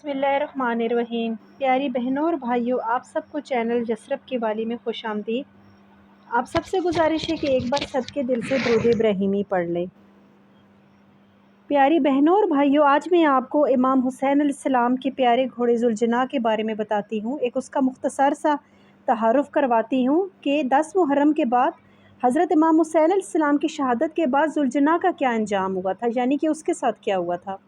बिस्मिल्लाहिर्रहमानिर्रहीम। प्यारी बहनों और भाइयों, आप सबको चैनल जसरब की वाली में खुश आमदीद। आप सबसे गुजारिश है कि एक बार सदके दिल से दुरूद इब्राहिमी पढ़ लें। प्यारी बहनों और भाइयों, आज मैं आपको इमाम हुसैन अलैहिस्सलाम के प्यारे घोड़े जुल्जना के बारे में बताती हूँ। एक उसका मुख्तसर सा तहारुफ़ करवाती हूँ कि 10 मुहर्रम के बाद हज़रत इमाम हुसैन अलैहिस्सलाम की शहादत के बाद जुल्जना का क्या अंजाम हुआ था, यानी कि उसके साथ क्या हुआ था।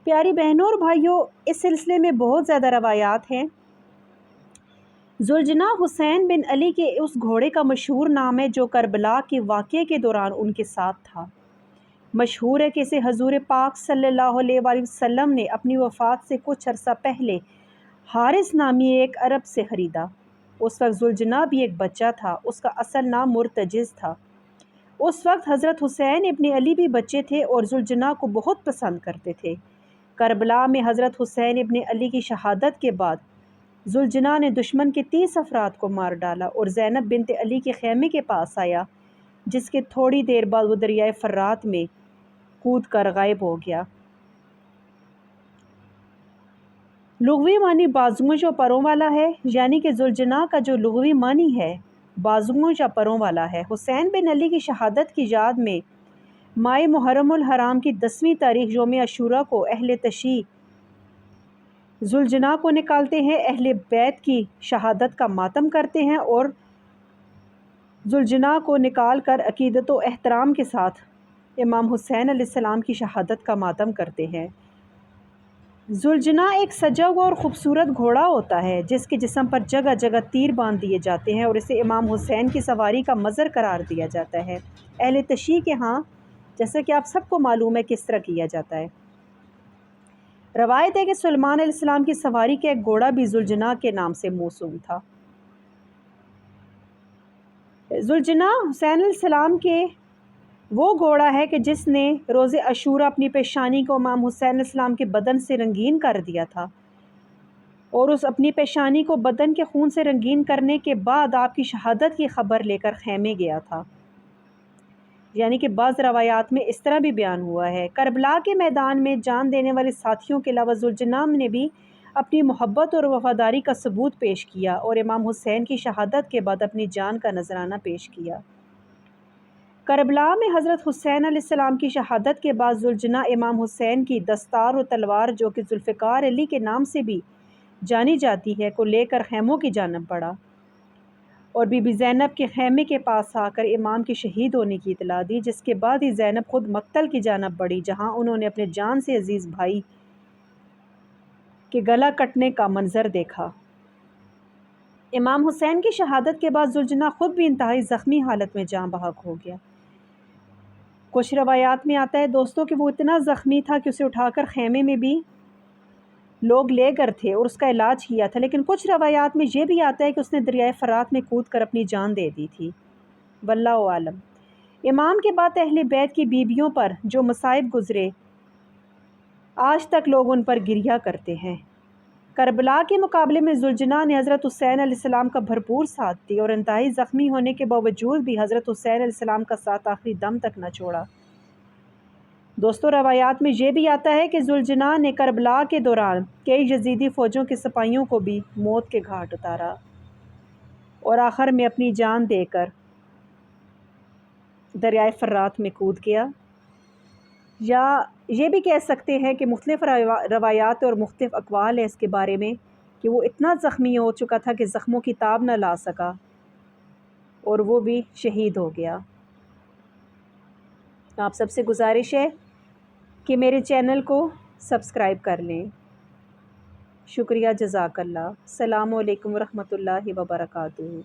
प्यारी बहनों और भाइयों, इस सिलसिले में बहुत ज़्यादा रवायात हैं। जुल्जना हुसैन बिन अली के उस घोड़े का मशहूर नाम है जो करबला के वाक़ये के दौरान उनके साथ था। मशहूर है कि इसे हजूर पाक सल्लल्लाहु अलैहि वसल्लम ने अपनी वफ़ात से कुछ अरसा पहले हारिस नामी एक अरब से ख़रीदा। उस वक्त जुल्जना भी एक बच्चा था। उसका असल नाम मुर्तजिज़ था। उस वक्त हज़रत हुसैन इब्न अली भी बच्चे थे और जुल्जना को बहुत पसंद करते थे। करबला में हज़रत हुसैन इब्न अली की शहादत के बाद जुल्जना ने दुश्मन के 30 अफराद को मार डाला और ज़ैनब बिनत अली के खेमे के पास आया, जिसके थोड़ी देर बाद वो दरियाए फर्रात में कूद कर गायब हो गया। लुग़वी मानी बाजुओं या परों वाला है, यानी कि जुल्जना का जो लुग़वी मानी है बाजुओं या परों वाला है। हुसैन बिन अली की शहादत की याद में माह मुहर्रमुल हराम की 10वीं तारीख यौम अशूरा को अहले तशी जुल्जना को निकालते हैं, अहले बैत की शहादत का मातम करते हैं और जुल्जना को निकाल कर अकीदत व एहतराम के साथ इमाम हुसैन अलैहिस्सलाम की शहादत का मातम करते हैं। जुल्जना एक सजा हुआ और ख़ूबसूरत घोड़ा होता है जिसके जिस्म पर जगह जगह तीर बांध दिए जाते हैं और इसे इमाम हुसैन की सवारी का मज़र करार दिया जाता है। अहले तशी के यहाँ, जैसे कि आप सबको मालूम है, किस तरह किया जाता है। रवायत है कि सुलेमान अलैहिस्सलाम की सवारी का एक घोड़ा भी जुल्जना के नाम से मौसूम था। जुल्जना हुसैन अलैहिस्सलाम के वो घोड़ा है कि जिसने रोज़े अशूरा अपनी पेशानी को इमाम हुसैन अलैहिस्सलाम के बदन से रंगीन कर दिया था और उस अपनी पेशानी को बदन के खून से रंगीन करने के बाद आपकी शहादत की खबर लेकर खेमे गया था। यानी कि बाज़ रवायात में इस तरह भी बयान हुआ है। करबला के मैदान में जान देने वाले साथियों के अलावा जुल्जना ने भी अपनी मोहब्बत और वफ़ादारी का सबूत पेश किया और इमाम हुसैन की शहादत के बाद अपनी जान का नजराना पेश किया। करबला में हज़रत हुसैन अलैहिस्सलाम की शहादत के बाद जुल्जना इमाम हुसैन की दस्तार और तलवार, जो कि जुल्फ़िकार अली के नाम से भी जानी जाती है, को लेकर खैमों की जानब बढ़ा और बीबी ज़ैनब के खेमे के पास आकर इमाम के शहीद होने की इतला दी, जिसके बाद ही ज़ैनब खुद मक्तल की जानब बढ़ी, जहाँ उन्होंने अपने जान से अजीज़ भाई के गला कटने का मंजर देखा। इमाम हुसैन की शहादत के बाद जुल्जना खुद भी इंतहाई ज़ख्मी हालत में जाँ बहक हो गया। कुछ रवायात में आता है दोस्तों कि वो इतना ज़ख्मी था कि उसे उठाकर खेमे में भी लोग ले गए थे और उसका इलाज किया था, लेकिन कुछ रवायात में ये भी आता है कि उसने दरियाए फरात में कूद कर अपनी जान दे दी थी। वल्लाहु आलम। इमाम के बाद अहले बैत की बीबियों पर जो मसाइब गुज़रे, आज तक लोग उन पर गिरिया करते हैं। करबला के मुकाबले में जुल्जना ने हज़रत हुसैन अलैहिस्सलाम का भरपूर साथ दिया और इंतहाई ज़ख्मी होने के बावजूद भी हज़रत हुसैन अलैहिस्सलाम का साथ आखिरी दम तक न छोड़ा। दोस्तों, रवायात में ये भी आता है कि जुल्जना ने करबला के दौरान कई यजीदी फ़ौजों के सिपाहियों को भी मौत के घाट उतारा और आखिर में अपनी जान देकर दरियाए फर्रात में कूद गया। या ये भी कह सकते हैं कि मुख्तलिफ़ रवायात और मुख्तलिफ़ अक़वाल है इसके बारे में कि वो इतना ज़ख्मी हो चुका था कि ज़ख्मों की ताब न ला सका और वो भी शहीद हो गया। आप सबसे गुजारिश है कि मेरे चैनल को सब्सक्राइब कर लें। शुक्रिया, जज़ाकल्लाह। अस्सलामु अलैकुम व रहमतुल्लाहि व बरकातुहू।